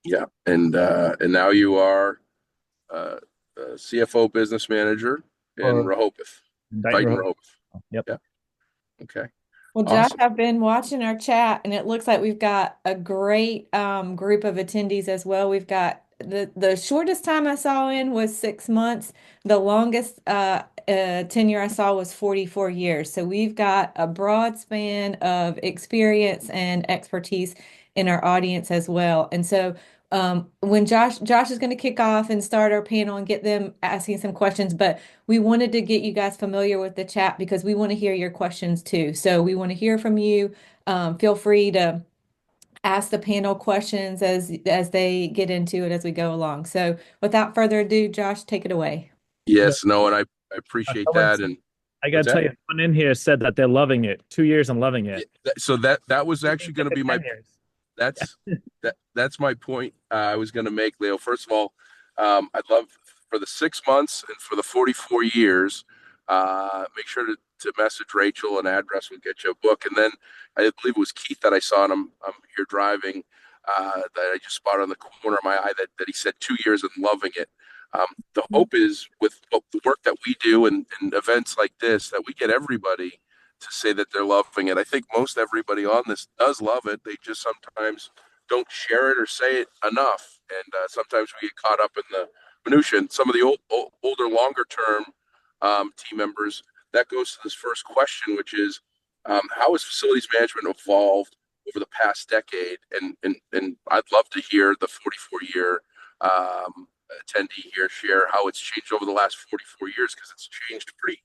Yeah, and now you are uh, CFO business manager in Or Rehoboth, Dayton Titan Road. Rehoboth. Yep. Yeah. Okay. Well, Josh, Awesome. I've been watching our chat, and it looks like we've got a great group of attendees as well. We've got the shortest time I saw in was 6 months. The longest tenure I saw was 44 years. So we've got a broad span of experience and expertise in our audience as well. And so when Josh is going to kick off and start our panel and get them asking some questions, but we wanted to get you guys familiar with the chat because we want to hear your questions too. So we want to hear from you. Feel free to ask the panel questions as they get into it as we go along. So without further ado, Josh, take it away. Yeah. Yes, no, and I appreciate Someone, that. And I what's gotta tell that? you, someone in here said that they're loving it. 2 years and loving Yeah, it. so that was You can actually going get to to be my 10 years. that's that's my point. I was going to make, Leo. First of all, I'd love for the 6 months and for the 44 years. Make sure to message Rachel, and address will get you a book. And then I believe it was Keith that I saw, and I'm here driving, that I just spotted on the corner of my eye that he said 2 years and loving it. The hope is with the work that we do and events like this that we get everybody to say that they're loving it. I think most everybody on this does love it. They just sometimes don't share it or say it enough, and sometimes we get caught up in the minutia. And some of the older, longer term team members, that goes to this first question, which is how has facilities management evolved over the past decade? And I'd love to hear the 44-year attendee here share how it's changed over the last 44 years, because it's changed pretty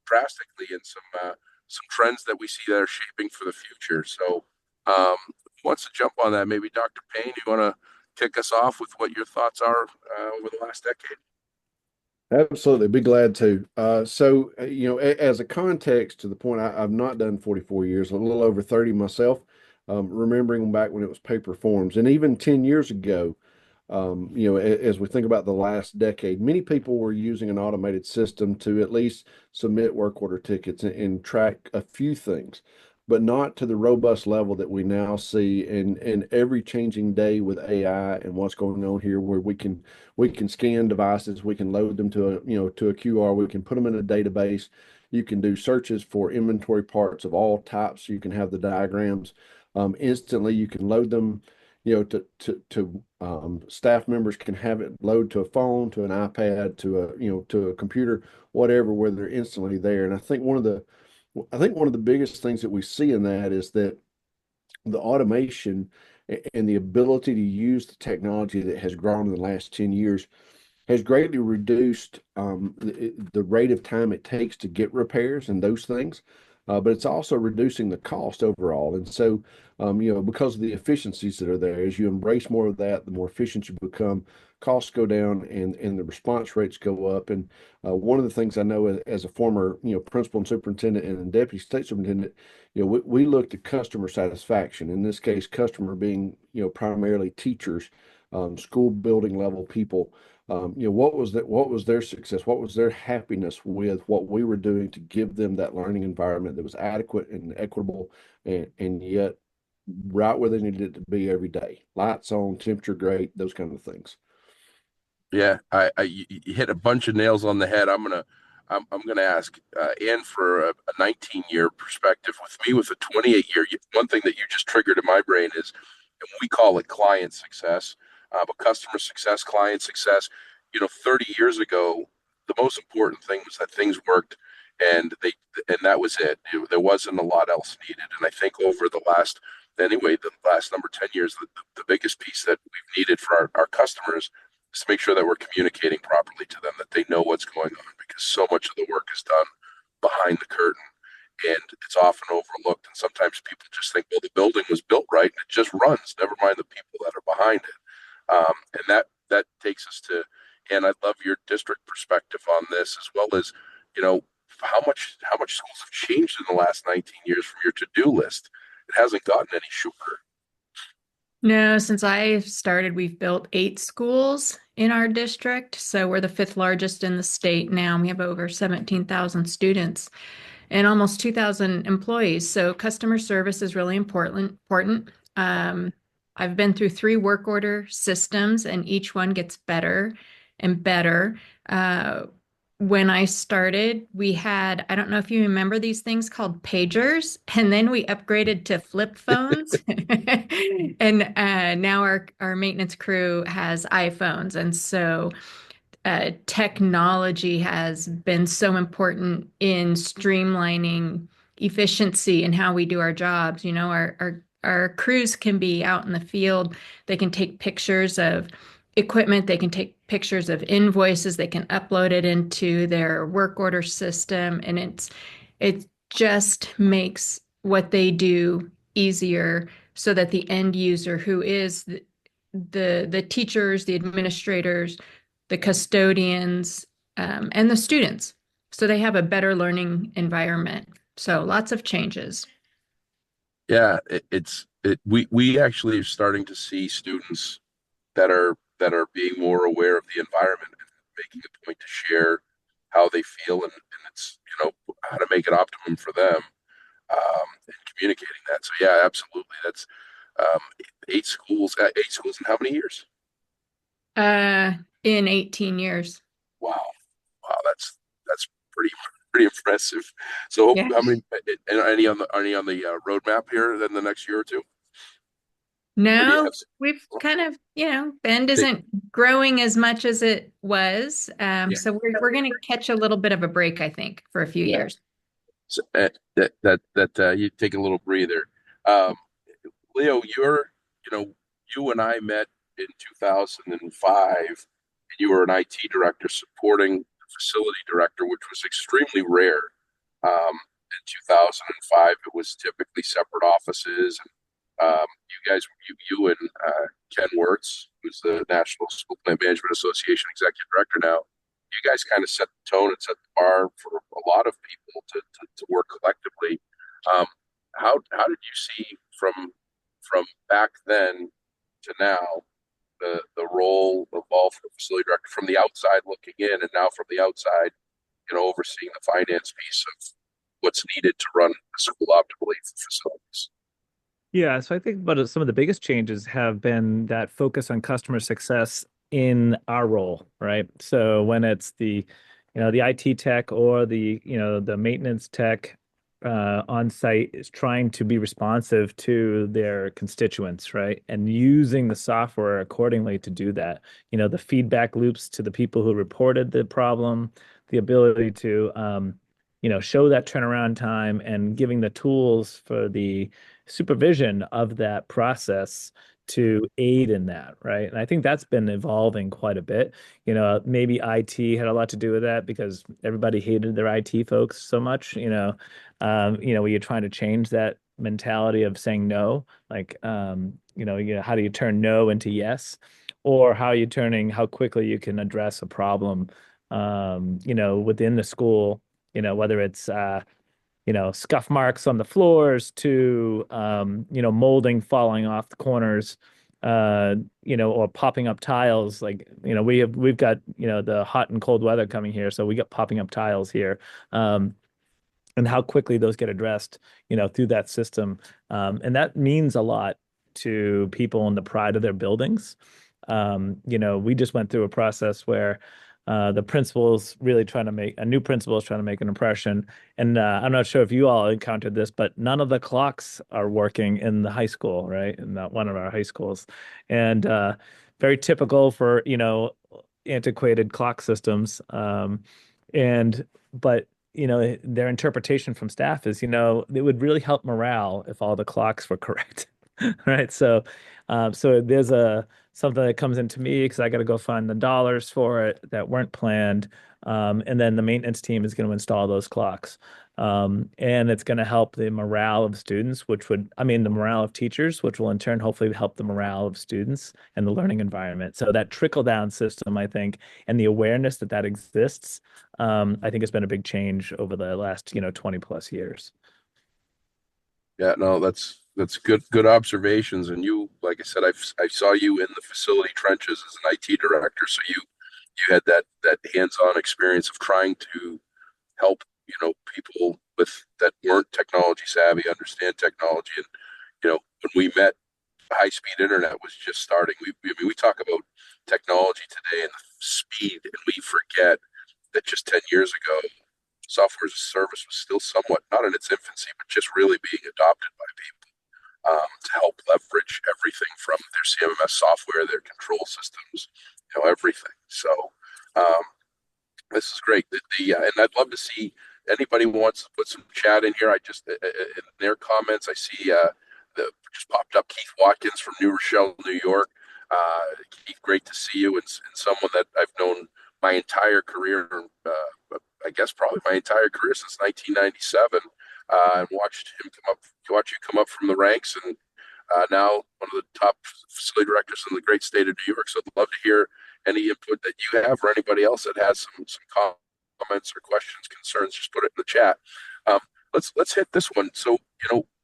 drastically, and some trends that we see that are shaping for the future. So, who wants to jump on that? Maybe Dr. Payne, you want to kick us off with what your thoughts are over the last decade? Absolutely, be glad to. As a context to the point, I've not done 44 years, a little over 30 myself, remembering back when it was paper forms. And even 10 years ago, as we think about the last decade, many people were using an automated system to at least submit work order tickets and track a few things, but not to the robust level that we now see in every changing day with AI and what's going on here, where we can scan devices, we can load them to a QR, we can put them in a database. You can do searches for inventory parts of all types. You can have the diagrams instantly. You can load them, staff members can have it load to a phone, to an iPad, to a computer, whatever, where they're instantly there. And I think one of the biggest things that we see in that is that the automation and the ability to use the technology that has grown in the last 10 years has greatly reduced the rate of time it takes to get repairs and those things. But it's also reducing the cost overall. And so, because of the efficiencies that are there, as you embrace more of that, the more efficient you become, costs go down and the response rates go up. And one of the things I know as a former, principal and superintendent and deputy state superintendent, we looked at customer satisfaction. In this case, customer being, primarily teachers, school building level people. What was their success? What was their happiness with what we were doing to give them that learning environment that was adequate and equitable, and yet right where they needed it to be every day. Lights on, temperature great, those kind of things. Yeah, you hit a bunch of nails on the head. I'm gonna ask Ann for a 19-year perspective. With me, with a 28-year, one thing that you just triggered in my brain is, and we call it client success, but customer success, client success. 30 years ago, the most important thing was that things worked, and that was it. There wasn't a lot else needed. And I think over the last number 10 years, the biggest piece that we've needed for our customers is to make sure that we're communicating properly to them, that they know what's going on, because so much of the work is done behind the curtain, and it's often overlooked. And sometimes people just think, well, the building was built right and it just runs, never mind the people that are behind it. And that takes us to, and I love your district perspective on this, as well as, you know, how much schools have changed in the last 19 years from your to-do list. It hasn't gotten any shorter. No, since I started, we've built 8 schools in our district. So we're the fifth largest in the state now. We have over 17,000 students and almost 2,000 employees. So customer service is really important. I've been through 3 work order systems, and each one gets better and better. When I started, we had, I don't know if you remember these things called pagers, and then we upgraded to flip phones. And now our maintenance crew has iPhones. And so technology has been so important in streamlining efficiency and how we do our jobs. You know, our crews can be out in the field. They can take pictures of equipment. They can take pictures of invoices. They can upload it into their work order system, and it just makes what they do easier so that the end user, who is the teachers, the administrators, the custodians, and the students. So they have a better learning environment. So lots of changes. Yeah, we actually are starting to see students that are being more aware of the environment and making a point to share how they feel, and it's, how to make it optimum for them, and communicating that. So yeah, absolutely. That's um, 8 schools, 8 schools in how many years? Uh, in 18 years. Wow, wow, that's pretty impressive. So Yeah. how many, and any on the roadmap here in the next year or two? Or do you No, have we've kind of, Bend they, isn't growing as much as it was. yeah, So we're going to catch a little bit of a break, I think, for a few yeah. years. So, you take a little breather. Um, Leo, you and I met in 2005, and you were an IT director supporting the facility director, which was extremely rare. In 2005, it was typically separate offices. And you and Ken Wirtz, who's the National School Plan Management Association executive director now, you guys kind of set the tone and set the bar for a lot of people to work collectively. Um, how did you see from back then to now the role evolved for facility director from the outside looking in, and now from the outside, overseeing the finance piece of what's needed to run a school optimally for facilities? Yeah, so I think about some of the biggest changes have been that focus on customer success in our role, right? So when it's the IT tech or the maintenance tech on site is trying to be responsive to their constituents, right? And using the software accordingly to do that. The feedback loops to the people who reported the problem, the ability to show that turnaround time and giving the tools for the supervision of that process to aid in that, right? And I think that's been evolving quite a bit. Maybe IT had a lot to do with that because everybody hated their IT folks so much, when you're trying to change that mentality of saying no, like, how do you turn no into yes? Or how quickly you can address a problem, within the school, whether it's scuff marks on the floors to molding falling off the corners, or popping up tiles. Like, we've got, the hot and cold weather coming here, so we got popping up tiles here. And how quickly those get addressed, through that system. And that means a lot to people in the pride of their buildings. We just went through a process where the principal's really trying to make a new principal is trying to make an impression. And I'm not sure if you all encountered this, but none of the clocks are working in the high school, right? In that one of our high schools. And very typical for, antiquated clock systems. But their interpretation from staff is, it would really help morale if all the clocks were correct. Right. So there's something that comes into me because I got to go find the dollars for it that weren't planned. And then the maintenance team is going to install those clocks. And it's going to help the morale of students, the morale of teachers, which will in turn hopefully help the morale of students and the learning environment. So that trickle down system, I think, and the awareness that exists, I think has been a big change over the last, 20 plus years. Yeah, no, that's good observations. And you, like I said, I saw you in the facility trenches as an IT director, so you had that hands-on experience of trying to help, people with that weren't technology savvy understand technology. And when we met high-speed internet was just starting. I mean, we talk about technology today and the speed, and we forget that just 10 years ago, software as a service was still somewhat not in its infancy, but just really being adopted by people to help leverage everything from their CMMS software, their control systems, everything. So um, this is great. And I'd love to see anybody who wants to put some chat in here. I just in their comments, I see the just popped up Keith Watkins from New Rochelle, New York. Keith, great to see you, and someone that I've known my entire career. I guess probably my entire career since 1997, and watch you come up from the ranks, and now one of the top facility directors in the great state of New York. So I'd love to hear any input that you have or anybody else that has some comments or questions, concerns. Just put it in the chat. Um, let's hit this one. So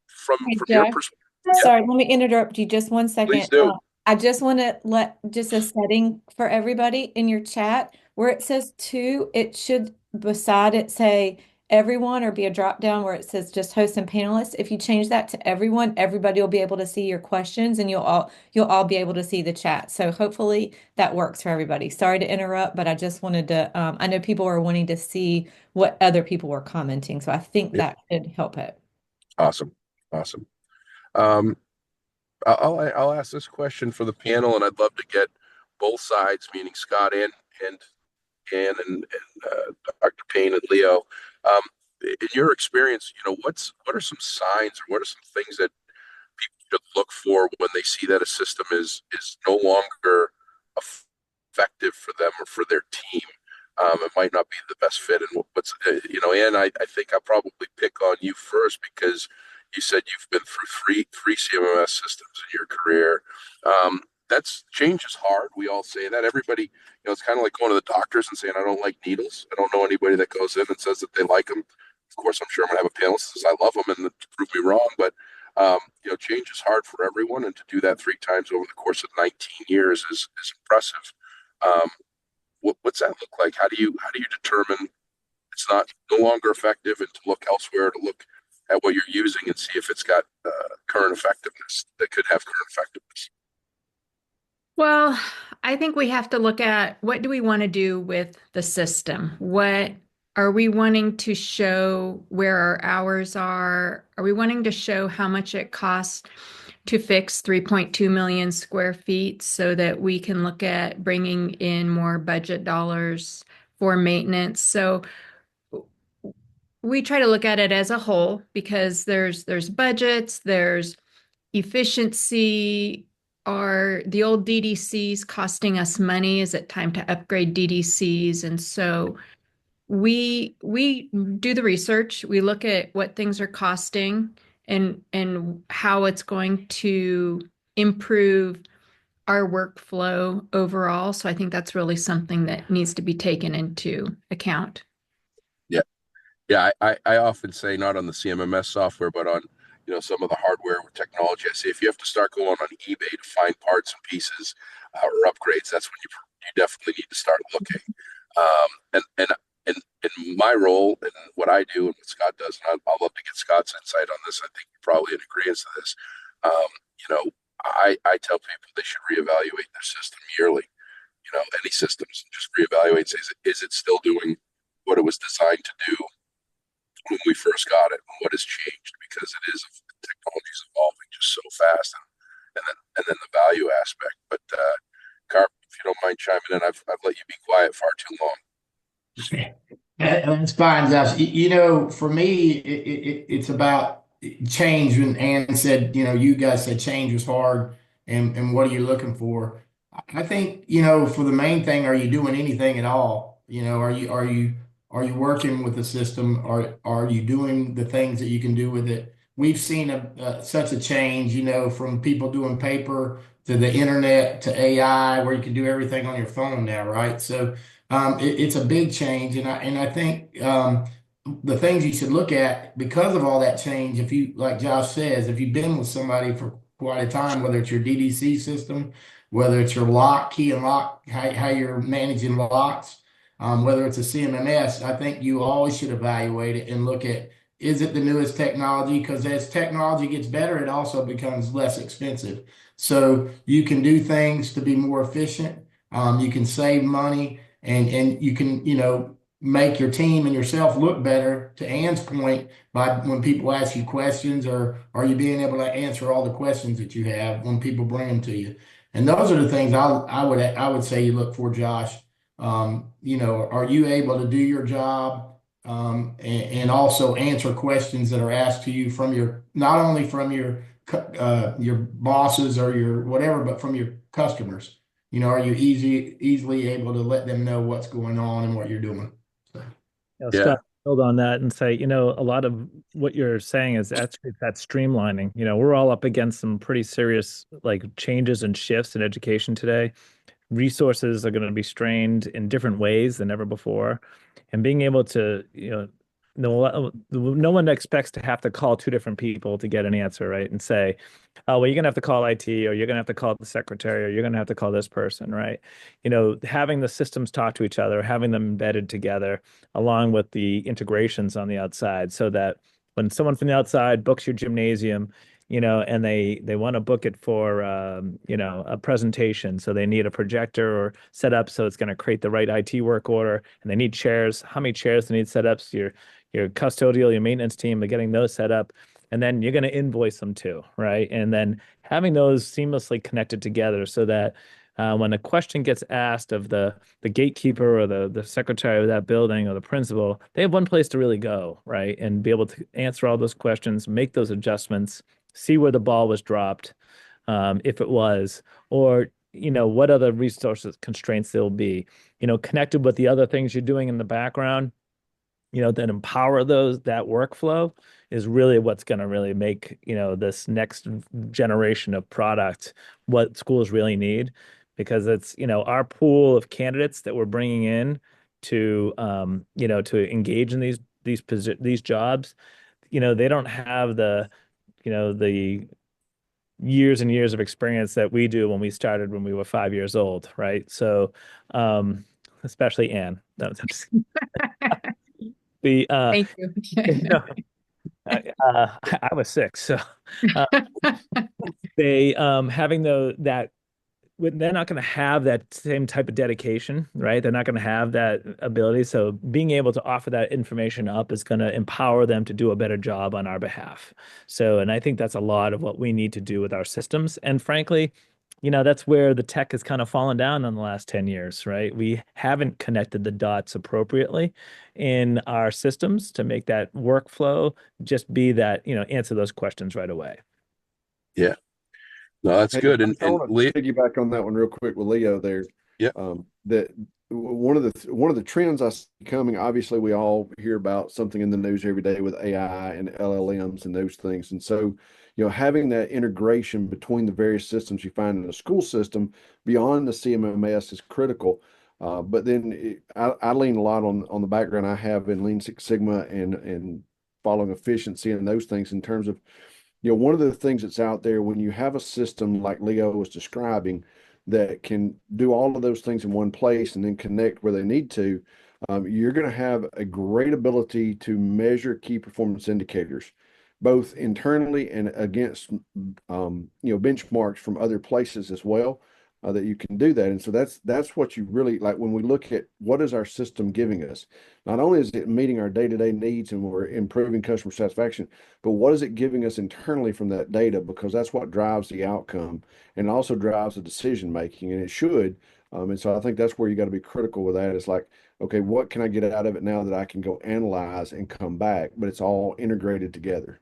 from Hey, your Jeff. perspective, yeah, Sorry, let me interrupt you just one please second. do. I just want to let just a setting for everybody in your chat where it says two, it should beside it say everyone or be a drop down where it says just host and panelists. If you change that to everyone, everybody will be able to see your questions and you'll all be able to see the chat. So hopefully that works for everybody. Sorry to interrupt, but I just wanted to I know people are wanting to see what other people were commenting. So I think Yeah, that should help it. awesome, awesome. Um, I'll ask this question for the panel, and I'd love to get both sides, meaning Scott and Ann and Dr. Payne and Leo. Um, in your experience, what are some signs or what are some things that people should look for when they see that a system is no longer effective for them or for their team? It might not be the best fit. And Ann, I think I'll probably pick on you first because you said you've been through three CMMS systems in your career. That's change is hard. We all say that. Everybody, it's kind of like going to the doctors and saying, I don't like needles. I don't know anybody that goes in and says that they like them. Of course, I'm sure I'm going to have a panelist that says I love them and to prove me wrong. But, change is hard for everyone. And to do that 3 times over the course of 19 years is impressive. Um, what's that look like? How do you determine it's not no longer effective and to look elsewhere, to look at what you're using and see if it's got current effectiveness that could have current effectiveness? Well, I think we have to look at what do we want to do with the system? What are we wanting to show where our hours are? Are we wanting to show how much it costs to fix 3.2 million square feet so that we can look at bringing in more budget dollars for maintenance? So we try to look at it as a whole because there's budgets, there's efficiency. Are the old DDCs costing us money? Is it time to upgrade DDCs? And so we do the research. We look at what things are costing and how it's going to improve our workflow overall. So I think that's really something that needs to be taken into account. Yeah. Yeah, I often say not on the CMMS software, but on some of the hardware or technology. I say if you have to start going on eBay to find parts and pieces or upgrades, that's when you definitely need to start looking. And in my role and what I do and what Scott does, and I'll love to get Scott's insight on this. I think you're probably in agreement to this. I tell people they should reevaluate their system yearly. Any systems, just reevaluate. Say, is it still doing what it was designed to do when we first got it, and what has changed? Because technology is evolving just so fast, and then the value aspect. But Carp, if you don't mind chiming in, I've let you be quiet far too long. That's fine, Josh. For me, it's about change. When Ann said, you guys said change was hard, and what are you looking for? I think, for the main thing, are you doing anything at all? Are you working with the system? Are you doing the things that you can do with it? We've seen such a change, from people doing paper to the internet to AI, where you can do everything on your phone now, right? So it's a big change, and I think the things you should look at because of all that change. If you, like Josh says, if you've been with somebody for quite a time, whether it's your DDC system, whether it's your lock, key and lock, how you're managing locks, whether it's a CMMS, I think you always should evaluate it and look at, is it the newest technology? Because as technology gets better, it also becomes less expensive. so you can do things to be more efficient. You can save money, and you can, make your team and yourself look better, to Ann's point, by when people ask you questions, or are you being able to answer all the questions that you have when people bring them to you. And those are the things I would say you look for, Josh. Are you able to do your job, and also answer questions that are asked to you from not only from your bosses or your whatever, but from your customers. Are you easily able to let them know what's going on and what you're doing? So, Yeah. Scott, build on that and say, a lot of what you're saying is that streamlining. We're all up against some pretty serious like changes and shifts in education today. Resources are going to be strained in different ways than ever before. And being able to, no one expects to have to call two different people to get an answer, right? And say, oh, well, you're going to have to call IT, or you're going to have to call the secretary, or you're going to have to call this person, right? Having the systems talk to each other, having them embedded together, along with the integrations on the outside, so that when someone from the outside books your gymnasium, and they want to book it for, a presentation. So they need a projector or set up so it's going to create the right IT work order, and they need chairs. How many chairs they need set up? So your custodial, your maintenance team are getting those set up, and then you're going to invoice them too, right? And then having those seamlessly connected together so that when a question gets asked of the gatekeeper or the secretary of that building or the principal, they have one place to really go, right? And be able to answer all those questions, make those adjustments, see where the ball was dropped, if it was, or what other resources constraints there'll be, connected with the other things you're doing in the background, that empower that workflow is really what's going to really make, this next generation of product what schools really need, because it's, our pool of candidates that we're bringing in to engage in these jobs, they don't have the years and years of experience that we do when we started when we were 5 years old, right? So, especially Anne. No, I'm just the Thank you. you know, I was 6, so uh, they having that they're not going to have that same type of dedication, right? They're not going to have that ability. So being able to offer that information up is going to empower them to do a better job on our behalf. So, and I think that's a lot of what we need to do with our systems. And frankly, that's where the tech has kind of fallen down in the last 10 years, right? We haven't connected the dots appropriately in our systems to make that workflow just be that, answer those questions right away. Yeah. No, that's Hey, good. I And want Lee, to piggyback on that one real quick with Leo there. yeah, That one of the trends I see coming, obviously we all hear about something in the news every day with AI and LLMs and those things. And so, having that integration between the various systems you find in a school system beyond the CMMS is critical. But then I lean a lot on the background I have in Lean Six Sigma and following efficiency and those things in terms of, one of the things that's out there when you have a system like Leo was describing that can do all of those things in one place and then connect where they need to, you're going to have a great ability to measure key performance indicators, both internally and against, benchmarks from other places as well. That you can do that, and so that's what you really like when we look at what is our system giving us. Not only is it meeting our day-to-day needs and we're improving customer satisfaction, but what is it giving us internally from that data? Because that's what drives the outcome and also drives the decision making, and it should. And so I think that's where you got to be critical with that. It's like, okay, what can I get out of it now that I can go analyze and come back? But it's all integrated together.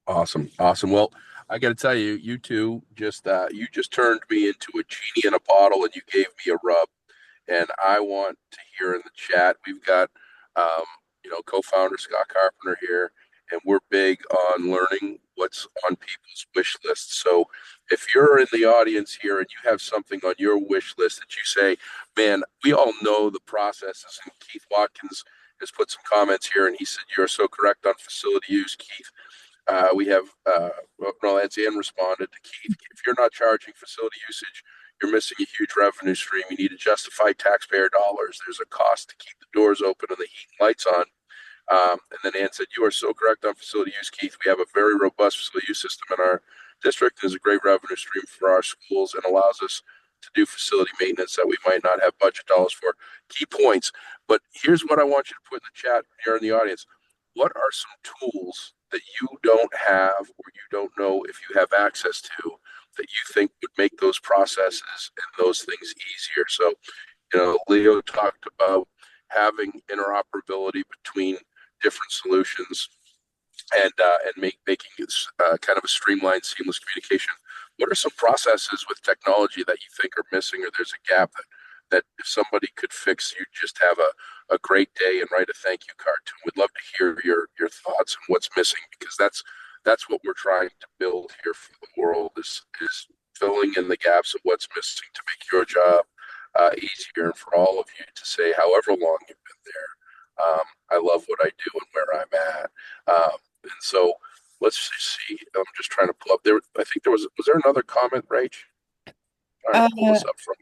awesome. Awesome. Well, I got to tell you, you two you just turned me into a genie in a bottle and you gave me a rub. And I want to hear in the chat. We've got, um, co-founder Scott Carpenter here, and we're big on learning what's on people's wish lists. So if you're in the audience here and you have something on your wish list that you say, man, we all know the processes, and Keith Watkins has put some comments here, and he said, you're so correct on facility use, Keith. We have, well, as Ann responded to Keith, if you're not charging facility usage, you're missing a huge revenue stream. You need to justify taxpayer dollars. There's a cost to keep the doors open and the heat and lights on. And then Ann said, you are so correct on facility use, Keith. We have a very robust facility use system in our district, is a great revenue stream for our schools and allows us to do facility maintenance that we might not have budget dollars for. Key points. But here's what I want you to put in the chat here in the audience. What are some tools that you don't have or you don't know if you have access to that you think would make those processes and those things easier? So, Leo talked about having interoperability between different solutions and making it kind of a streamlined, seamless communication. What are some processes with technology that you think are missing, or there's a gap that if somebody could fix, you just have a great day and write a thank you card to them? We'd love to hear your thoughts on what's missing, because that's what we're trying to build here for the world is filling in the gaps of what's missing to make your job easier, and for all of you to say, however long you've been there, I love what I do and where I'm at. And so let's see. I'm just trying to pull up there. I think was there another comment, Rach? Trying to pull this up from.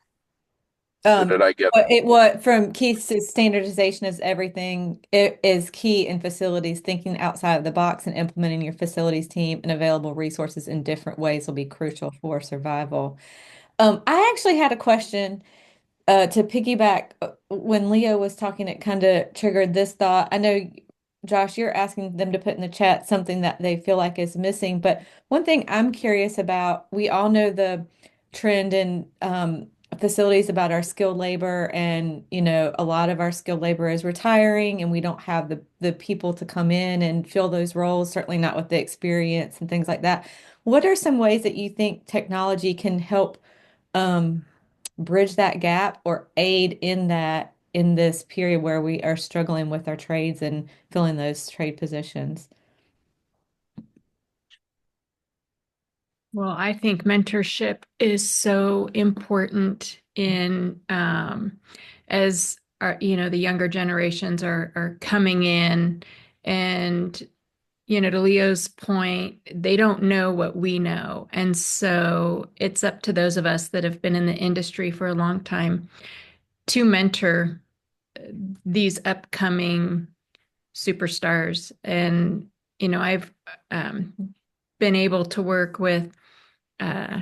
Or did I get what from Keith's standardization is everything. It is key in facilities. Thinking outside of the box and implementing your facilities team and available resources in different ways will be crucial for survival. I actually had a question to piggyback when Leo was talking. It kind of triggered this thought. I know, Josh, you're asking them to put in the chat something that they feel like is missing, but one thing I'm curious about, we all know the trend in facilities about our skilled labor, and a lot of our skilled labor is retiring, and we don't have the people to come in and fill those roles, certainly not with the experience and things like that. What are some ways that you think technology can help um, bridge that gap or aid in that in this period where we are struggling with our trades and filling those trade positions? Well, I think mentorship is so important in as our, the younger generations are coming in, and to Leo's point, they don't know what we know. And so it's up to those of us that have been in the industry for a long time to mentor these upcoming superstars. And I've been able to work with uh,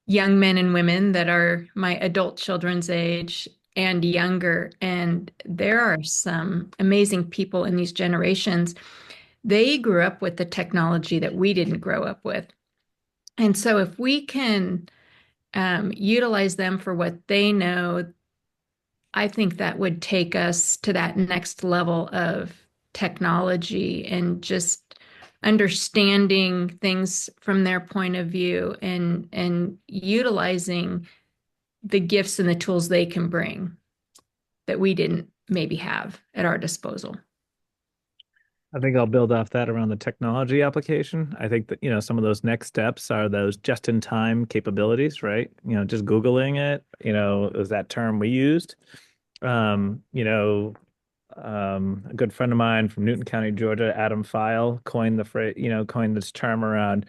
young men and women that are my adult children's age and younger. And there are some amazing people in these generations. They grew up with the technology that we didn't grow up with. And so if we can utilize them for what they know, I think that would take us to that next level of technology and just understanding things from their point of view, and utilizing the gifts and the tools they can bring that we didn't maybe have at our disposal. I think I'll build off that around the technology application. I think that, some of those next steps are those just-in-time capabilities, right? Just Googling it, is that term we used. Um, you know, a good friend of mine from Newton County, Georgia, Adam File, coined the phrase, coined this term around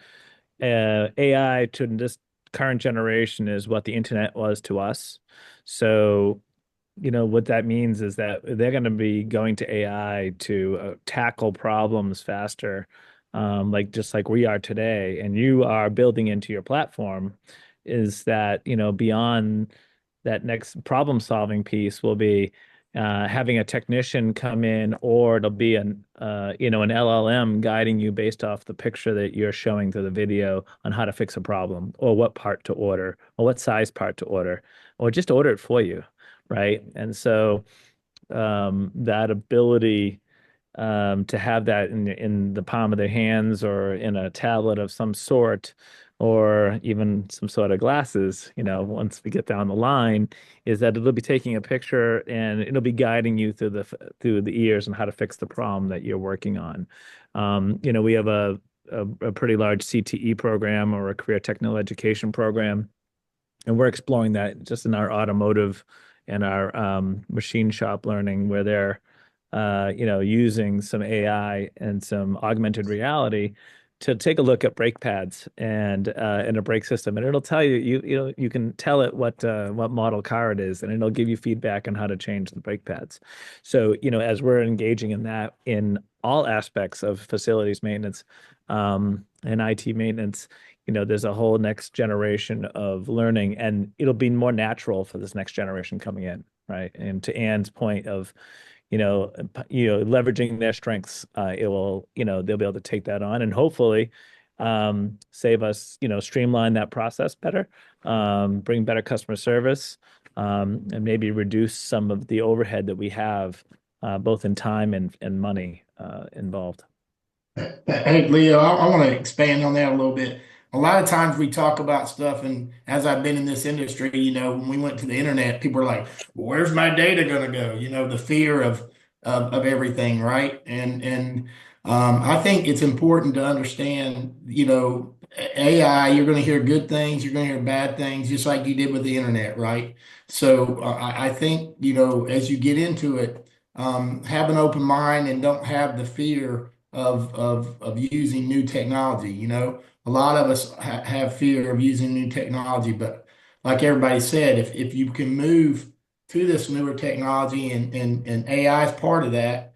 AI to this current generation is what the internet was to us. So, what that means is that they're going to be going to AI to tackle problems faster, just like we are today. And you are building into your platform is that, beyond that next problem solving piece will be having a technician come in, or it'll be an LLM guiding you based off the picture that you're showing through the video on how to fix a problem, or what part to order, or what size part to order, or just order it for you, right? And so that ability to have that in the palm of their hands or in a tablet of some sort, or even some sort of glasses, once we get down the line, is that it'll be taking a picture and it'll be guiding you through the ears on how to fix the problem that you're working on. We have a pretty large CTE program, or a career technical education program, and we're exploring that just in our automotive and our machine shop learning, where they're using some AI and some augmented reality to take a look at brake pads and in a brake system, and it'll tell you can tell it what model car it is, and it'll give you feedback on how to change the brake pads. So as we're engaging in that in all aspects of facilities maintenance, and IT maintenance, there's a whole next generation of learning, and it'll be more natural for this next generation coming in, right? And to Ann's point of, leveraging their strengths, they'll be able to take that on and hopefully save us, streamline that process better, bring better customer service, and maybe reduce some of the overhead that we have, both in time and money involved. Hey, Leo, I want to expand on that a little bit. A lot of times we talk about stuff, and as I've been in this industry, when we went to the internet, people are like, "Where's my data going to go?" The fear of everything, right? And I think it's important to understand, AI. You're going to hear good things, you're going to hear bad things, just like you did with the internet, right? So I think, as you get into it, have an open mind and don't have the fear of using new technology. A lot of us have fear of using new technology, but like everybody said, if you can move to this newer technology and AI is part of that,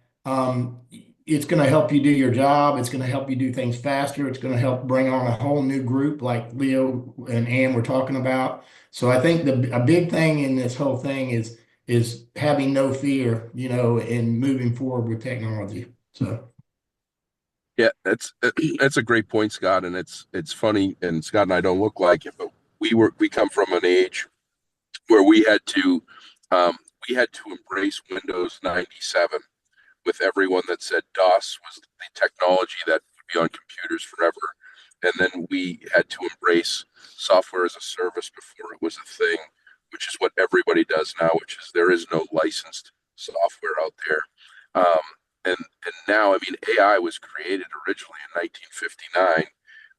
it's going to help you do your job. It's going to help you do things faster. It's going to help bring on a whole new group like Leo and Ann were talking about. So I think a big thing in this whole thing is having no fear, and moving forward with technology. So. Yeah, that's a great point, Scott, and it's funny. And Scott and I don't look like it, but we come from an age where um, we had to embrace Windows 97 with everyone that said DOS was the technology that would be on computers forever, and then we had to embrace software as a service before it was a thing, which is what everybody does now. Which is there is no licensed software out there. And now, I mean, AI was created originally in 1959.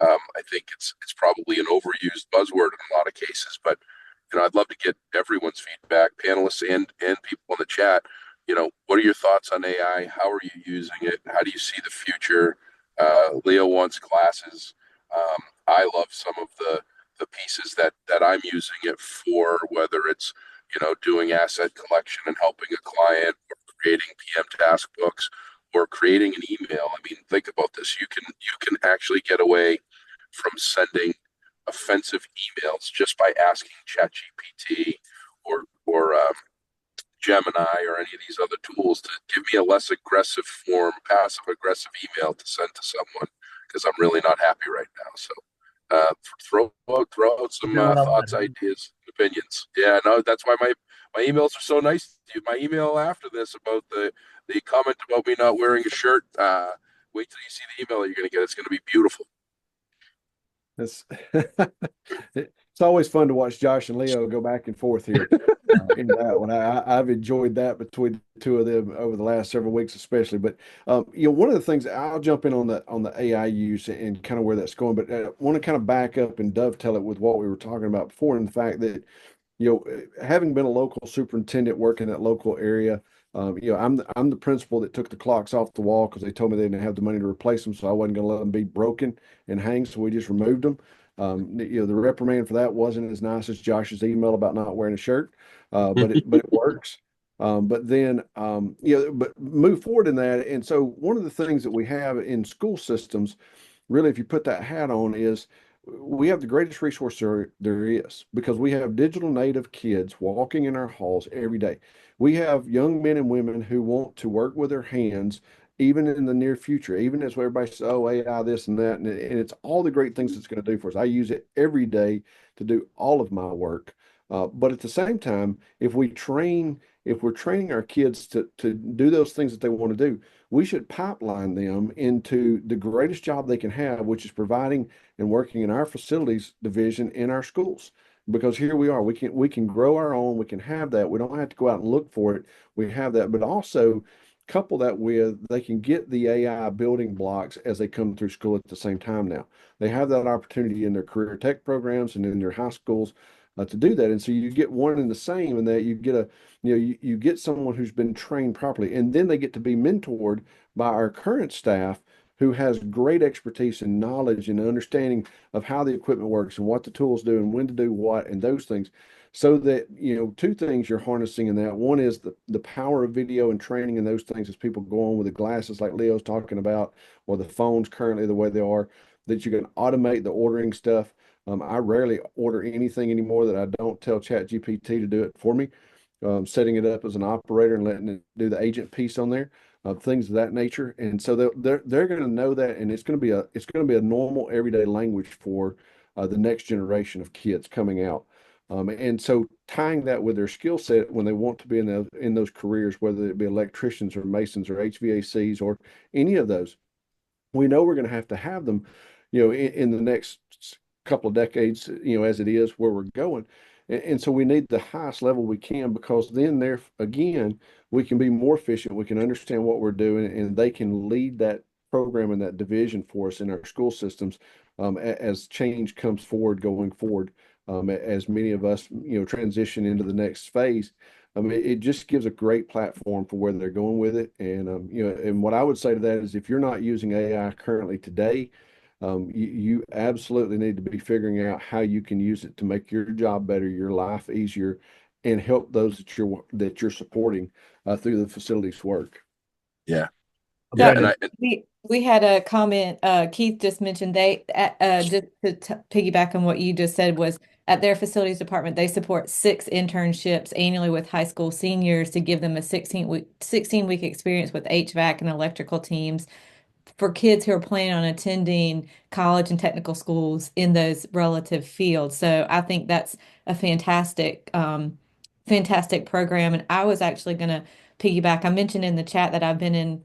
I think it's probably an overused buzzword in a lot of cases, but I'd love to get everyone's feedback, panelists and people in the chat. What are your thoughts on AI? How are you using it? How do you see the future? Leo wants classes. I love some of the pieces that I'm using it for, whether it's doing asset collection and helping a client, or creating PM task books, or creating an email. I mean, think about this. You can actually get away from sending offensive emails just by asking ChatGPT or Gemini or any of these other tools to give me a less aggressive form, passive aggressive email to send to someone because I'm really not happy right now. So throw out some Doing a lot, thoughts, huh? ideas, opinions. Yeah, no, that's why my emails are so nice to you. My email after this about the comment about me not wearing a shirt. Wait till you see the email you're going to get. It's going to be beautiful. It's it's always fun to watch Josh and Leo go back and forth here in that one. I've enjoyed that between the two of them over the last several weeks, especially. But one of the things I'll jump in on the AI use and kind of where that's going, but I want to kind of back up and dovetail it with what we were talking about before, and the fact that having been a local superintendent working in that local area, I'm the principal that took the clocks off the wall because they told me they didn't have the money to replace them, so I wasn't going to let them be broken and hang, so we just removed them. The reprimand for that wasn't as nice as Josh's email about not wearing a shirt, but it works. But then but move forward in that, and so one of the things that we have in school systems, really, if you put that hat on, is we have the greatest resource there is because we have digital native kids walking in our halls every day. We have young men and women who want to work with their hands, even in the near future, even as everybody says, oh, AI, this and that. And it's all the great things it's going to do for us. I use it every day to do all of my work. But at the same time, if we're training our kids to do those things that they want to do, we should pipeline them into the greatest job they can have, which is providing and working in our facilities division in our schools. Because here we are, we can grow our own, we can have that. We don't have to go out and look for it. We have that, but also couple that with they can get the AI building blocks as they come through school at the same time now. They have that opportunity in their career tech programs and in their high schools to do that. And so you get one and the same, and that you get you get someone who's been trained properly, and then they get to be mentored by our current staff who has great expertise and knowledge and understanding of how the equipment works and what the tools do and when to do what and those things. So that, two things you're harnessing in that. One is the power of video and training and those things as people go on with the glasses like Leo's talking about, or the phones currently the way they are. that you can automate the ordering stuff. I rarely order anything anymore that I don't tell ChatGPT to do it for me. Setting it up as an operator and letting it do the agent piece on there, things of that nature. And so they're going to know that, and it's going to be a normal everyday language for the next generation of kids coming out. And so tying that with their skill set when they want to be in those careers, whether it be electricians or masons or HVACs or any of those, we know we're going to have them, in the next couple of decades, as it is where we're going. And so we need the highest level we can, because then there again, we can be more efficient. We can understand what we're doing, and they can lead that program and that division for us in our school systems, as change comes forward going forward, as many of us, transition into the next phase. I mean, it just gives a great platform for where they're going with it. And, and what I would say to that is, if you're not using AI currently today, you absolutely need to be figuring out how you can use it to make your job better, your life easier, and help those that you're supporting through the facilities work. Yeah. Yeah. Dr. Brandon, We had a comment, Keith just mentioned just to piggyback on what you just said, was at their facilities department, they support 6 internships annually with high school seniors to give them a 16-week experience with HVAC and electrical teams for kids who are planning on attending college and technical schools in those relative fields. So I think that's a fantastic program. And I was actually going to piggyback. I mentioned in the chat that I've been in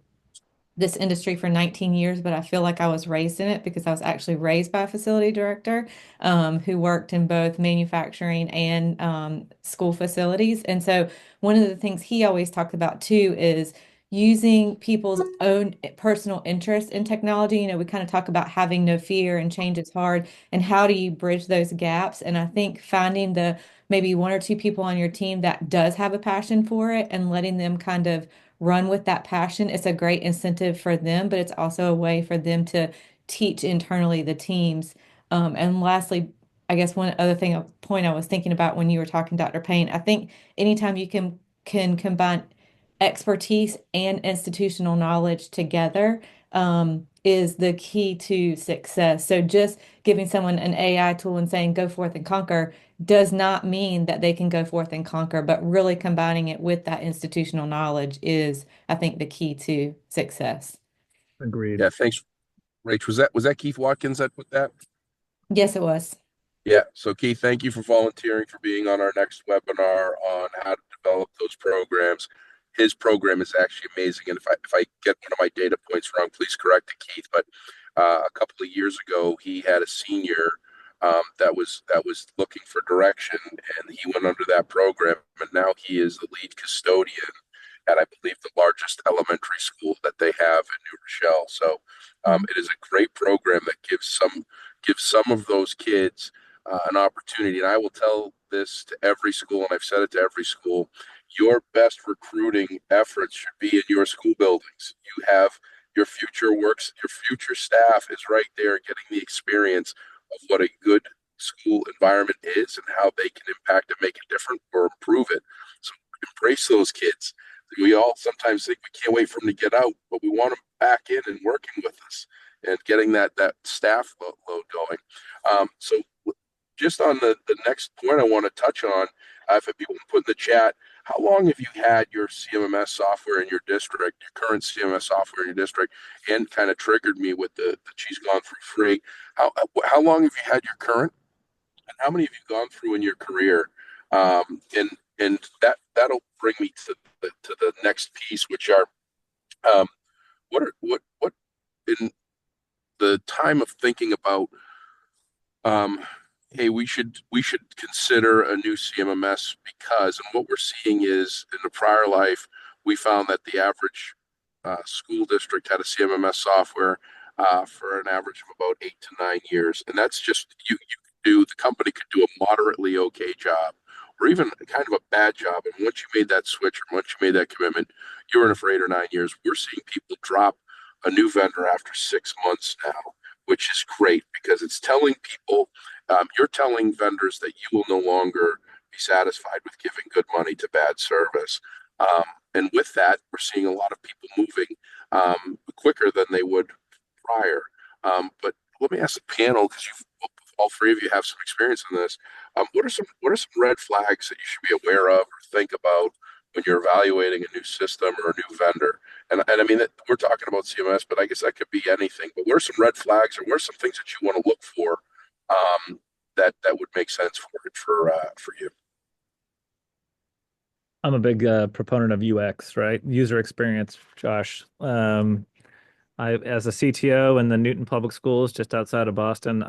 this industry for 19 years, but I feel like I was raised in it because I was actually raised by a facility director who worked in both manufacturing and school facilities. And so one of the things he always talked about too is using people's own personal interest in technology. We kind of talk about having no fear and change is hard, and how do you bridge those gaps? And I think finding the maybe 1 or 2 people on your team that does have a passion for it and letting them kind of run with that passion. It's a great incentive for them, but it's also a way for them to teach internally the teams. And lastly, I guess one other point I was thinking about when you were talking, Dr. Payne, I think anytime you can combine expertise and institutional knowledge together, is the key to success. So just giving someone an AI tool and saying, go forth and conquer, does not mean that they can go forth and conquer, but really combining it with that institutional knowledge is, I think, the key to success. agreed. Yeah. Thanks, Rach. Was that Keith Watkins that put that? Yes, it was. Yeah. So Keith, thank you for volunteering for being on our next webinar on how to develop those programs. His program is actually amazing. And if I get one of my data points wrong, please correct it, Keith. But a couple of years ago, he had a senior that was looking for direction, and he went under that program, and now he is the lead custodian at, I believe, the largest elementary school that they have in New Rochelle. So it is a great program that gives some of those kids an opportunity. And I will tell this to every school, and I've said it to every school: your best recruiting efforts should be in your school buildings. You have your future staff is right there getting the experience of what a good school environment is and how they can impact and make it different or improve it. So embrace those kids. We all sometimes think we can't wait for them to get out, but we want them back in and working with us and getting that staff load going. So just on the next point I want to touch on, if people can put in the chat, how long have you had your CMMS software in your district, your current CMMS software in your district? And kind of triggered me with the she's gone through free. How long have you had your current, and how many have you gone through in your career? And that'll bring me to the next piece, which are what in the time of thinking about hey, we should consider a new CMMS, because, and what we're seeing is, in the prior life, we found that the average school district had a CMMS software for an average of about 8 to 9 years, and that's just the company could do a moderately okay job, or even kind of a bad job, and once you made that switch, or once you made that commitment, you're in it for 8 or 9 years. We're seeing people drop a new vendor after 6 months now, which is great, because it's telling people, you're telling vendors that you will no longer be satisfied with giving good money to bad service. And with that, we're seeing a lot of people moving quicker than they would prior. But let me ask the panel, because you've all three of you have some experience in this. What are some red flags that you should be aware of or think about when you're evaluating a new system or a new vendor? And I mean that we're talking about CMS, but I guess that could be anything. But what are some red flags, or what are some things that you want to look for that would make sense for you? I'm a big proponent of UX, right? User experience, Josh. As a CTO in the Newton Public Schools just outside of Boston,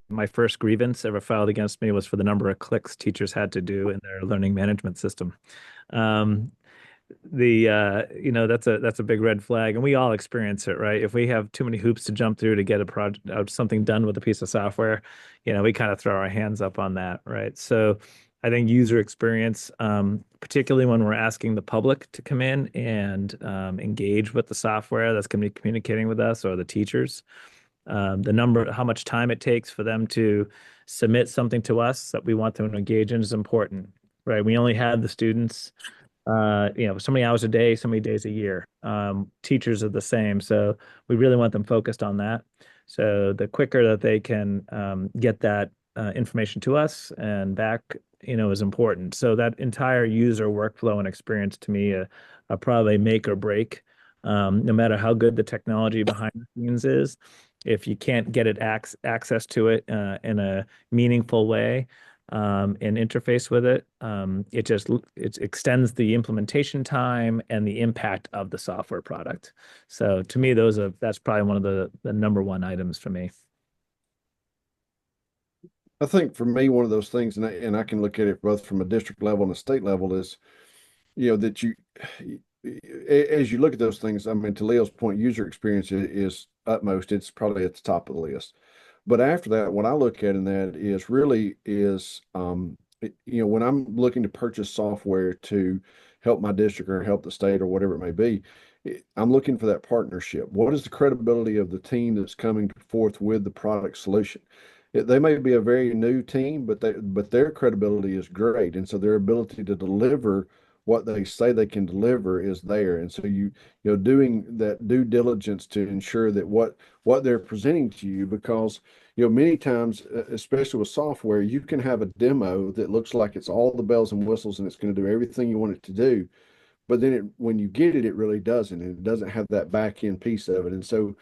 my first grievance ever filed against me was for the number of clicks teachers had to do in their learning management system. Um, that's a big red flag, and we all experience it, right? If we have too many hoops to jump through to get a project something done with a piece of software, we kind of throw our hands up on that, right? So I think user experience, particularly when we're asking the public to come in and engage with the software that's going to be communicating with us or the teachers, how much time it takes for them to submit something to us that we want them to engage in is important, right? We only have the students so many hours a day, so many days a year. Teachers are the same. So we really want them focused on that. So the quicker that they can get that information to us and back, is important. So that entire user workflow and experience to me are probably make or break. No matter how good the technology behind the scenes is, if you can't get it access to it in a meaningful way, and interface with it, it extends the implementation time and the impact of the software product. So to me, that's probably one of the number one items for me. I think for me, one of those things, and I can look at it both from a district level and a state level, is that as you look at those things, I mean, to Leo's point, user experience is utmost. It's probably at the top of the list. But after that, what I look at in that is really is, when I'm looking to purchase software to help my district or help the state or whatever it may be, I'm looking for that partnership. What is the credibility of the team that's coming forth with the product solution? They may be a very new team, but their credibility is great, and so their ability to deliver what they say they can deliver is there. And so doing that due diligence to ensure that what they're presenting to you, because many times, especially with software, you can have a demo that looks like it's all the bells and whistles and it's going to do everything you want it to do, but then when you get it, it really doesn't, and it doesn't have that back end piece of it. And so,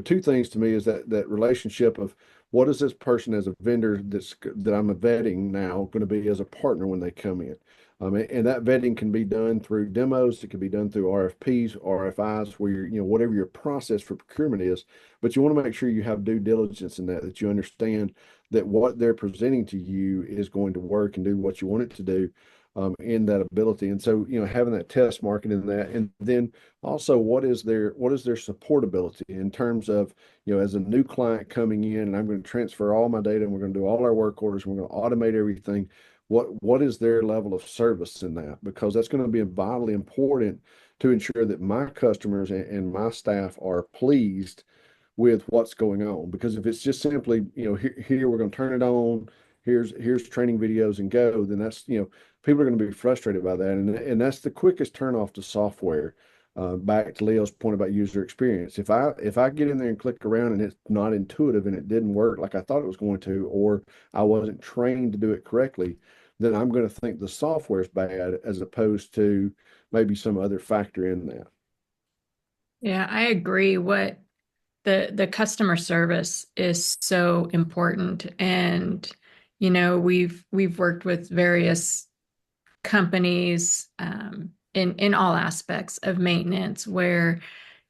two things to me is that relationship of what is this person as a vendor that I'm vetting now going to be as a partner when they come in. And that vetting can be done through demos. It can be done through RFPs, RFIs, where whatever your process for procurement is, but you want to make sure you have due diligence in that you understand that what they're presenting to you is going to work and do what you want it to do. In that ability. And so, having that test market in that, and then also what is their supportability in terms of, as a new client coming in and I'm going to transfer all my data and we're going to do all our work orders, we're going to automate everything. What is their level of service in that? Because that's going to be vitally important to ensure that my customers and my staff are pleased with what's going on. Because if it's just simply, here we're going to turn it on, here's training videos and go, then that's, people are going to be frustrated by that. And that's the quickest turn off to software. Back to Leo's point about user experience. If I get in there and click around and it's not intuitive and it didn't work like I thought it was going to, or I wasn't trained to do it correctly, then I'm going to think the software is bad as opposed to maybe some other factor in that. Yeah, I agree. What the customer service is so important. And, we've worked with various companies in all aspects of maintenance where,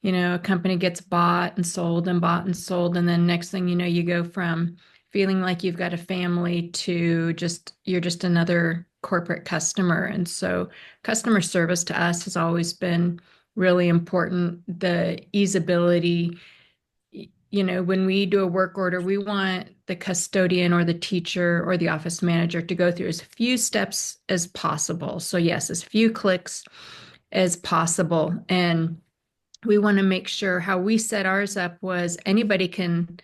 a company gets bought and sold and bought and sold. And then next thing you know, you go from feeling like you've got a family to you're just another corporate customer. And so customer service to us has always been really important. The easeability, when we do a work order, we want the custodian or the teacher or the office manager to go through as few steps as possible. So yes, as few clicks as possible. And we want to make sure how we set ours up was anybody can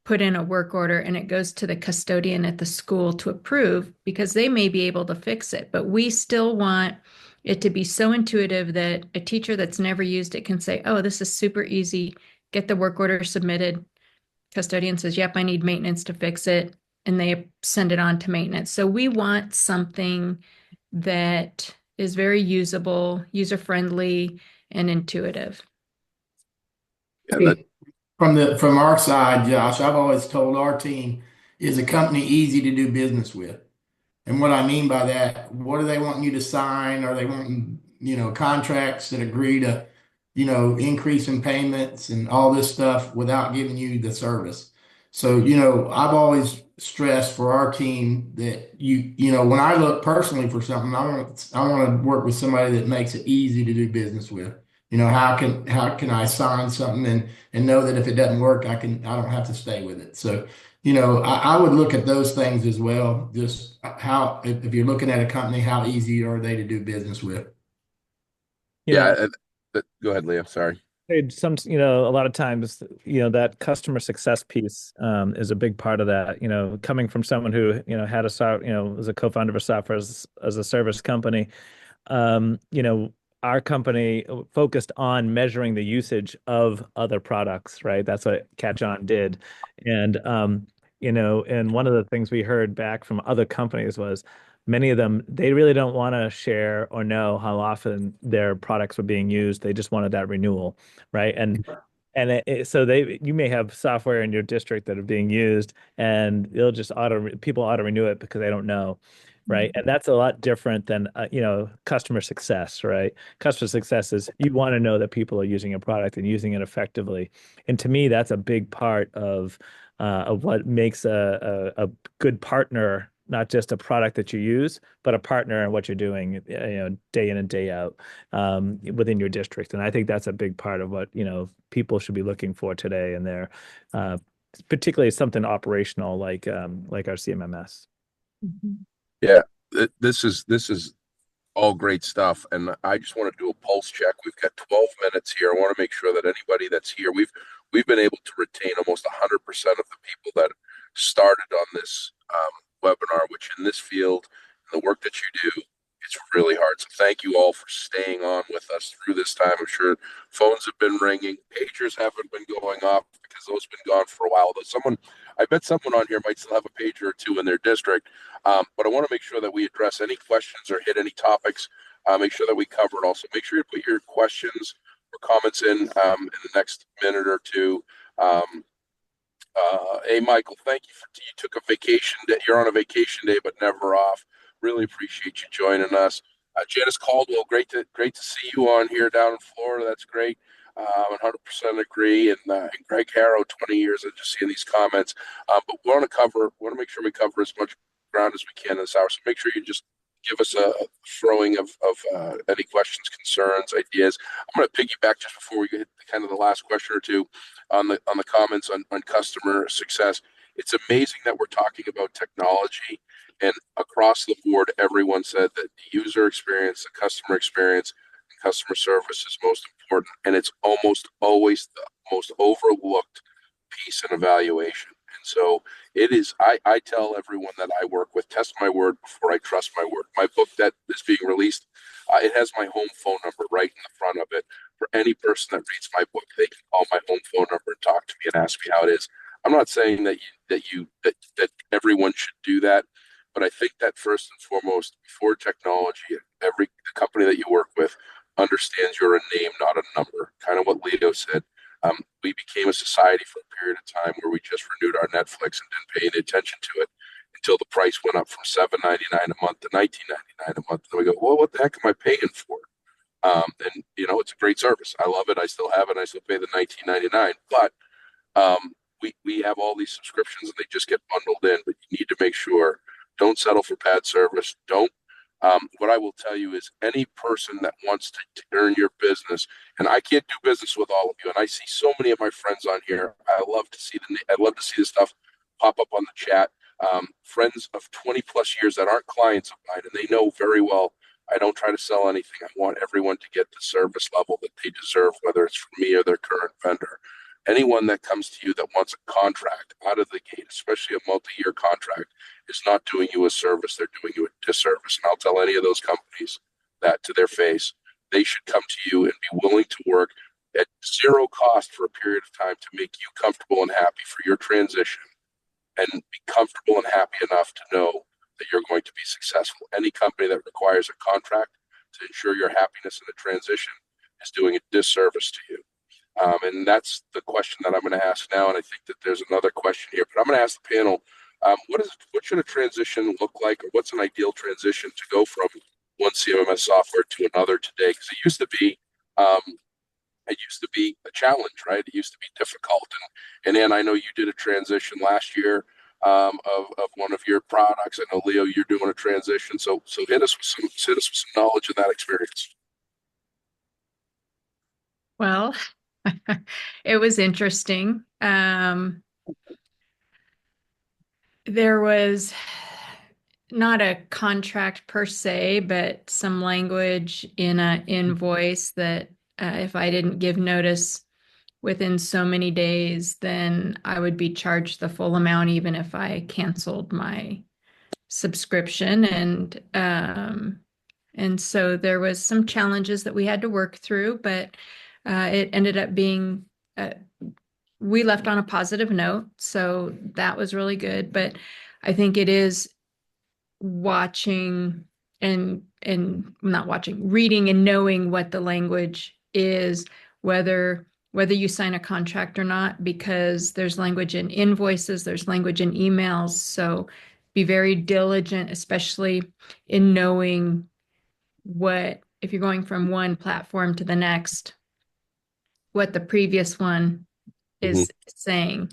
put in a work order and it goes to the custodian at the school to approve because they may be able to fix it. But we still want it to be so intuitive that a teacher that's never used it can say, oh, this is super easy. Get the work order submitted, custodian says, yep, I need maintenance to fix it, and they send it on to maintenance. So we want something that is very usable, user-friendly, and intuitive. Yeah, that, From our side, Josh, I've always told our team, is a company easy to do business with? And what I mean by that, what are they wanting you to sign? Are they wanting, contracts that agree to, increase in payments and all this stuff without giving you the service? So, I've always stressed for our team that when I look personally for something, I want to work with somebody that makes it easy to do business with. How can I sign something and know that if it doesn't work, I don't have to stay with it. So, I would look at those things as well. Just how, if you're looking at a company, how easy are they to do business with? You know, go ahead, Leo. Sorry. a lot of times, that customer success piece is a big part of that. Coming from someone who, had was a co-founder of a software as a service company. um, you know, our company focused on measuring the usage of other products, right? That's what Catch On did. And and one of the things we heard back from other companies was many of them, they really don't want to share or know how often their products were being used. They just wanted that renewal, right? So you may have software in your district that are being used, and they'll just people auto renew it because they don't know, right? And that's a lot different than customer success, right? Customer success is you want to know that people are using a product and using it effectively, and to me, that's a big part of what makes a good partner. Not just a product that you use, but a partner in what you're doing, day in and day out, within your district. And I think that's a big part of what, people should be looking for today. And they're particularly something operational like our CMMS. Yeah, this is all great stuff, and I just want to do a pulse check. We've got 12 minutes here. I want to make sure that anybody that's here, we've been able to retain almost 100% of the people that started on this webinar, which in this field, and the work that you do, it's really hard. So thank you all for staying on with us through this time. I'm sure phones have been ringing, pagers haven't been going off because those have been gone for a while. Though I bet someone on here might still have a pager or two in their district. But I want to make sure that we address any questions or hit any topics. Make sure that we cover it. Also, make sure you put your questions or comments in the next minute or two. Hey, Michael, thank you you took a vacation day. You're on a vacation day, but never off. Really appreciate you joining us. Janice Caldwell, great to see you on here down in Florida. That's great. 100% agree. And Greg Harrow, 20 years. I just seeing these comments. But we want to make sure we cover as much ground as we can this hour. So make sure you just give us a throwing of any questions, concerns, ideas. I'm going to piggyback just before we get to kind of the last question or two on the comments on customer success. It's amazing that we're talking about technology, and across the board, everyone said that the user experience, the customer experience, and customer service is most important, and it's almost always the most overlooked piece in evaluation. And so it is, I tell everyone that I work with, test my word before I trust my word. My book that is being released, it has my home phone number right in the front of it. For any person that reads my book, they can call my home phone number and talk to me and ask me how it is. I'm not saying that everyone should do that, but I think that first and foremost, before technology, every company that you work with understands you're a name, not a number. Kind of what Leo said. We became a society for a period of time where we just renewed our Netflix and didn't pay any attention to it until the price went up from $7.99 a month to $19.99 a month. And we go, well, what the heck am I paying for? And it's a great service. I love it. I still have it. I still pay the $19.99. But we have all these subscriptions and they just get bundled in. But you need to make sure, don't settle for bad service. Don't. What I will tell you is any person that wants to earn your business, and I can't do business with all of you, and I see so many of my friends on here. I love to see the stuff pop up on the chat. Friends of 20 plus years that aren't clients of mine, and they know very well I don't try to sell anything. I want everyone to get the service level that they deserve, whether it's from me or their current vendor. Anyone that comes to you that wants a contract out of the gate, especially a multi-year contract, is not doing you a service. They're doing you a disservice. And I'll tell any of those companies that to their face. They should come to you and be willing to work at zero cost for a period of time to make you comfortable and happy for your transition and be comfortable and happy enough to know that you're going to be successful. Any company that requires a contract to ensure your happiness in the transition is doing a disservice to you. And that's the question that I'm going to ask now. And I think that there's another question here, but I'm going to ask the panel, what should a transition look like, or what's an ideal transition to go from one CMMS software to another today? Because um, it used to be a challenge, right? It used to be difficult. And Ann, I know you did a transition last year of one of your products. I know, Leo, you're doing a transition. So hit us with some knowledge of that experience. Well, it was interesting. There was not a contract per se, but some language in an invoice that if I didn't give notice within so many days, then I would be charged the full amount, even if I canceled my subscription. And so there was some challenges that we had to work through, but it ended up being we left on a positive note, so that was really good. But I think it is watching and not watching, reading and knowing what the language is, whether you sign a contract or not, because there's language in invoices, there's language in emails. So be very diligent, especially in knowing what, if you're going from one platform to the next, what the previous one is saying.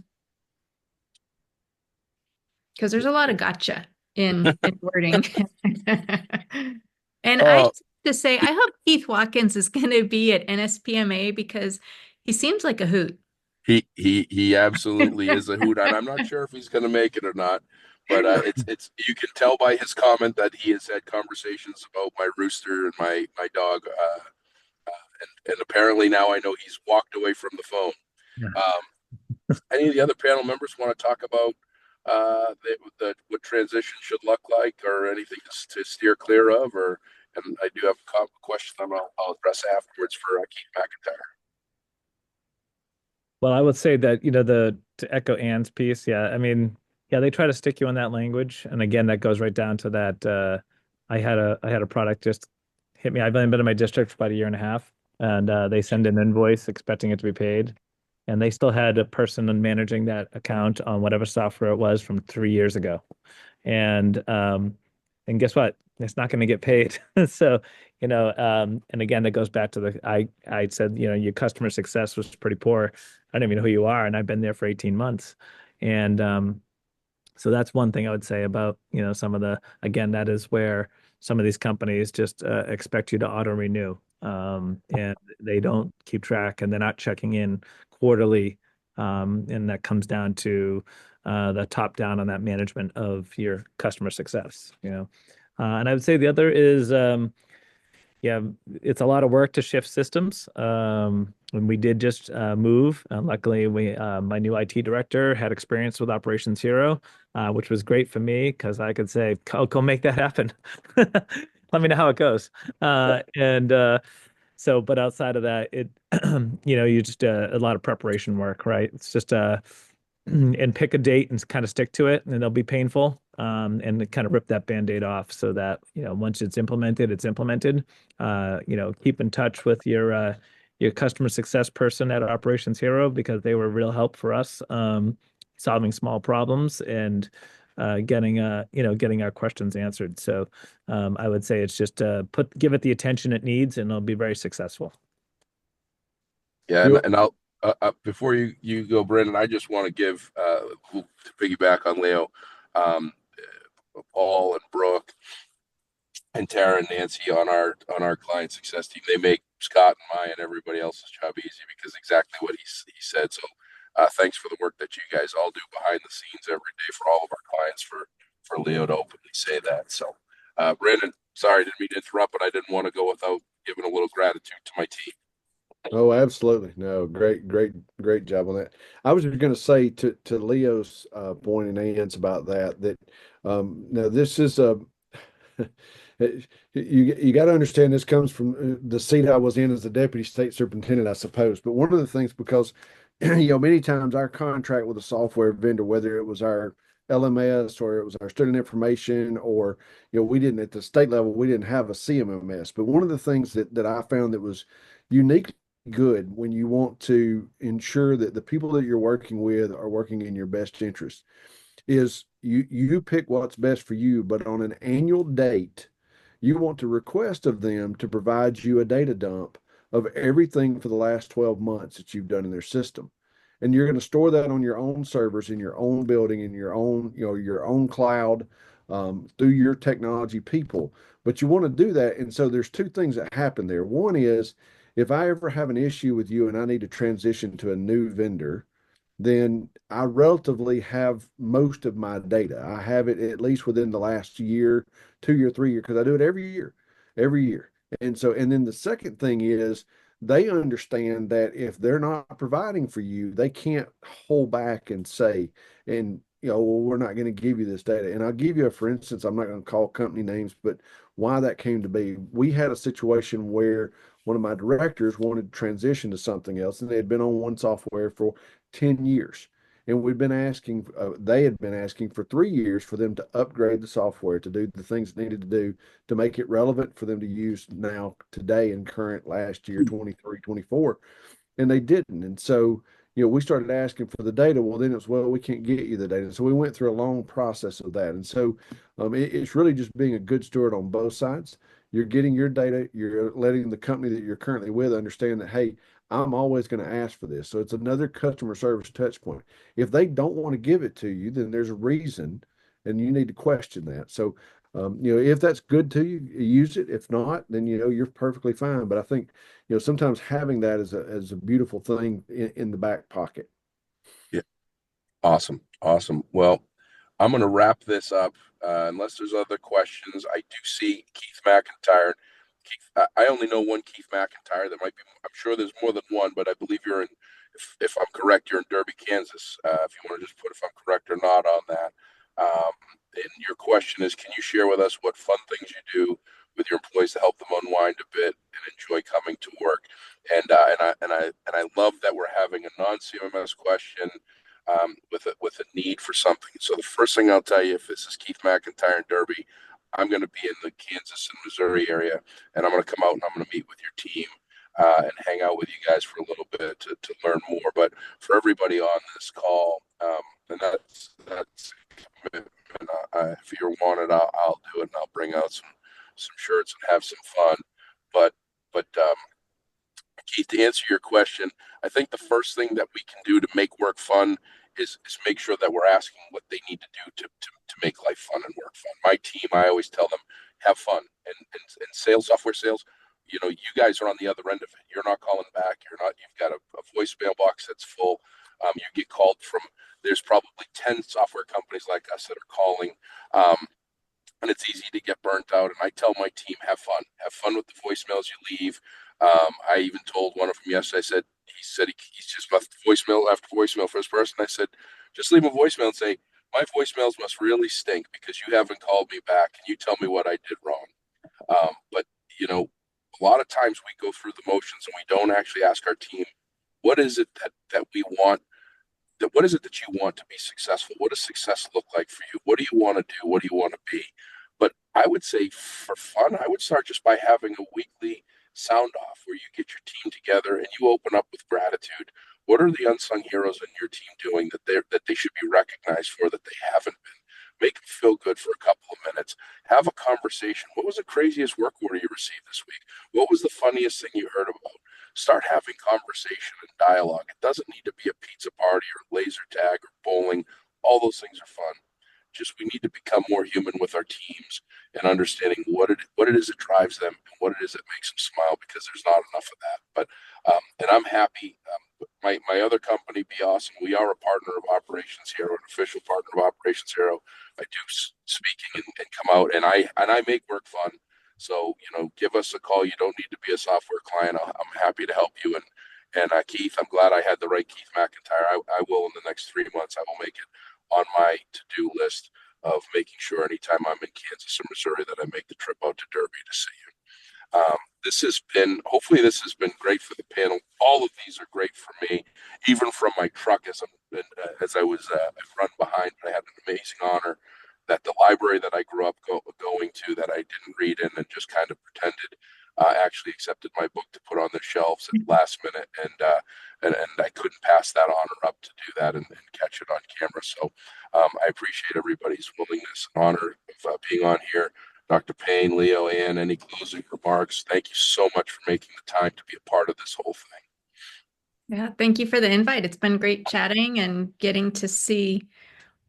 Because there's a lot of gotcha in wording. And I just have to say, I hope Keith Watkins is going to be at NSPMA because he seems like a hoot. He absolutely is a hoot, and I'm not sure if he's going to make it or not. But it's you can tell by his comment that he has had conversations about my rooster and my dog, and apparently now I know he's walked away from the phone. Any of the other panel members want to talk about what transition should look like, or anything to steer clear of? Or and I do have a question I'll address afterwards for Keith McIntyre. Well, I would say that, to echo Ann's piece, yeah, I mean, yeah, they try to stick you on that language. And again, that goes right down to that. I had a product just hit me. I've only been in my district for about a year and a half, and they send an invoice expecting it to be paid. And they still had a person managing that account on whatever software it was from 3 years ago. And guess what? It's not going to get paid. So, and again, that goes back to I said, your customer success was pretty poor. I don't even know who you are, and I've been there for 18 months. And so that's one thing I would say about, some of again, that is where some of these companies just expect you to auto renew. And they don't keep track, and they're not checking in quarterly. And that comes down to the top down on that management of your customer success, and I would say the other is, yeah, it's a lot of work to shift systems. When we did just move, luckily my new IT director had experience with OperationsHERO, which was great for me because I could say, go make that happen. Let me know how it goes. But outside of that, you just a lot of preparation work, right? It's just and pick a date and kind of stick to it, and it'll be painful. And kind of rip that Band-Aid off so that, once it's implemented, it's implemented. Keep in touch with your customer success person at OperationsHERO because they were real help for us, solving small problems and getting our questions answered. So I would say it's just give it the attention it needs, and it'll be very successful. Yeah, and I'll before you go, Brendan, I just want to give to piggyback on Leo, Paul and Brooke and Tara and Nancy on our client success team. They make Scott and my and everybody else's job easy because exactly what he said. So thanks for the work that you guys all do behind the scenes every day for all of our clients, for Leo to openly say that. So Brendan, sorry, didn't mean to interrupt, but I didn't want to go without giving a little gratitude to my team. Oh, absolutely. No, great job on that. I was just going to say to Leo's point and Ann's about that now this is You got to understand this comes from the seat I was in as the deputy state superintendent, I suppose. But one of the things, because many times our contract with a software vendor, whether it was our LMS or it was our student information, or we didn't at the state level, we didn't have a CMMS. But one of the things that I found that was uniquely good when you want to ensure that the people that you're working with are working in your best interest is you pick what's best for you, but on an annual date, you want to request of them to provide you a data dump of everything for the last 12 months that you've done in their system. And you're going to store that on your own servers in your own building, in your own cloud, through your technology people. But you want to do that. And so there's two things that happen there. One is if I ever have an issue with you and I need to transition to a new vendor, then I relatively have most of my data. I have it at least within the last year, 2 year, 3 year, because I do it every year. And so, and then the second thing is they understand that if they're not providing for you, they can't hold back and say, and well, we're not going to give you this data. And I'll give you a, for instance, I'm not going to call company names, but why that came to be. We had a situation where one of my directors wanted to transition to something else, and they had been on one software for 10 years. And they had been asking for 3 years for them to upgrade the software to do the things it needed to do to make it relevant for them to use now, today, and current last year, 23, 24, and they didn't. And so, we started asking for the data. Well, then it's, well, we can't get you the data. So we went through a long process of that. And so it's really just being a good steward on both sides. You're getting your data, you're letting the company that you're currently with understand that, hey, I'm always going to ask for this. So it's another customer service touch point. If they don't want to give it to you, then there's a reason and you need to question that. So, if that's good to you, use it. If not, then, you're perfectly fine. But I think, sometimes having that is a beautiful thing in the back pocket. Yeah. Awesome. Awesome. Well, I'm going to wrap this up. Unless there's other questions, I do see Keith McIntyre. Keith, I only know one Keith McIntyre. There might be, I'm sure there's more than one, but I believe you're in, if I'm correct, you're in Derby, Kansas. If you want to just put if I'm correct or not on that. And your question is, can you share with us what fun things you do with your employees to help them unwind a bit and enjoy coming to work? And I love that we're having a non-CMMS question with a need for something. So the first thing I'll tell you, if this is Keith McIntyre in Derby, I'm going to be in the Kansas and Missouri area, and I'm going to come out and I'm going to meet with your team and hang out with you guys for a little bit to learn more. But for everybody on this call, and that's a commitment. If you want it, I'll do it, and I'll bring out some shirts and have some fun. But Keith, to answer your question, I think the first thing that we can do to make work fun is make sure that we're asking what they need to do to make life fun and work fun. My team, I always tell them, have fun. And sales, software sales, you guys are on the other end of it. You're not calling back. You've got a voicemail box that's full. You get called from, there's probably 10 software companies like us that are calling. And it's easy to get burnt out. And I tell my team, have fun. Have fun with the voicemails you leave. I even told one of them yesterday, he said he's just left voicemail after voicemail for his person. I said, just leave a voicemail and say, my voicemails must really stink because you haven't called me back. Can you tell me what I did wrong? But, a lot of times we go through the motions and we don't actually ask our team, what is it that we want? What is it that you want to be successful? What does success look like for you? What do you want to do? What do you want to be? But I would say for fun, I would start just by having a weekly sound off where you get your team together and you open up with gratitude. What are the unsung heroes in your team doing that they should be recognized for that they haven't been? Make them feel good for a couple of minutes. Have a conversation. What was the craziest work order you received this week? What was the funniest thing you heard about? Start having conversation and dialogue. It doesn't need to be a pizza party or laser tag or bowling. All those things are fun. Just we need to become more human with our teams and understanding what it is that drives them and what it is that makes them smile because there's not enough of that. But and I'm happy. My other company, Be Awesome, we are a partner of Operations Hero, an official partner of Operations Hero. I do speaking and come out, and I make work fun. So give us a call. You don't need to be a software client. I'm happy to help you. And Keith, I'm glad I had the right Keith McIntyre. I will in the next 3 months. I will make it on my to-do list of making sure anytime I'm in Kansas or Missouri that I make the trip out to Derby to see you. Hopefully this has been great for the panel. All of these are great for me, even from my truck as I was run behind. But I had an amazing honor that the library that I grew up going to that I didn't read in and just kind of pretended actually accepted my book to put on their shelves at the last minute, and I couldn't pass that honor up to do that and catch it on camera. So I appreciate everybody's willingness and honor of being on here. Dr. Payne, Leo, Ann, any closing remarks? Thank you so much for making the time to be a part of this whole thing. Yeah, thank you for the invite. It's been great chatting and getting to see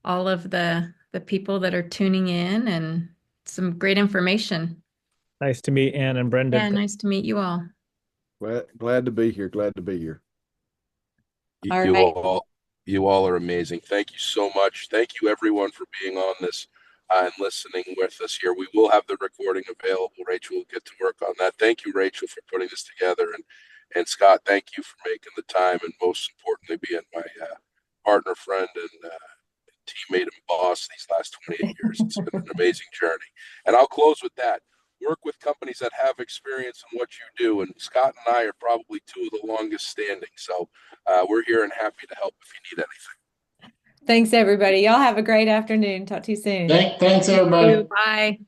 all of the people that are tuning in and some great information. Nice to meet Ann and Brenda. Yeah, nice to meet you all. Glad to be here. Glad to be here. All You right. you all are amazing. Thank you so much. Thank you everyone for being on this and listening with us here. We will have the recording available. Rachel will get to work on that. Thank you, Rachel, for putting this together, and Scott, thank you for making the time, and most importantly, being my partner, friend, and teammate and boss these last 28 years. It's been an amazing journey. And I'll close with that. Work with companies that have experience in what you do. And Scott and I are probably two of the longest standing. So we're here and happy to help if you need anything. Thanks, everybody. Y'all have a great afternoon. Talk to you soon. Thanks Thank everybody. you. Bye.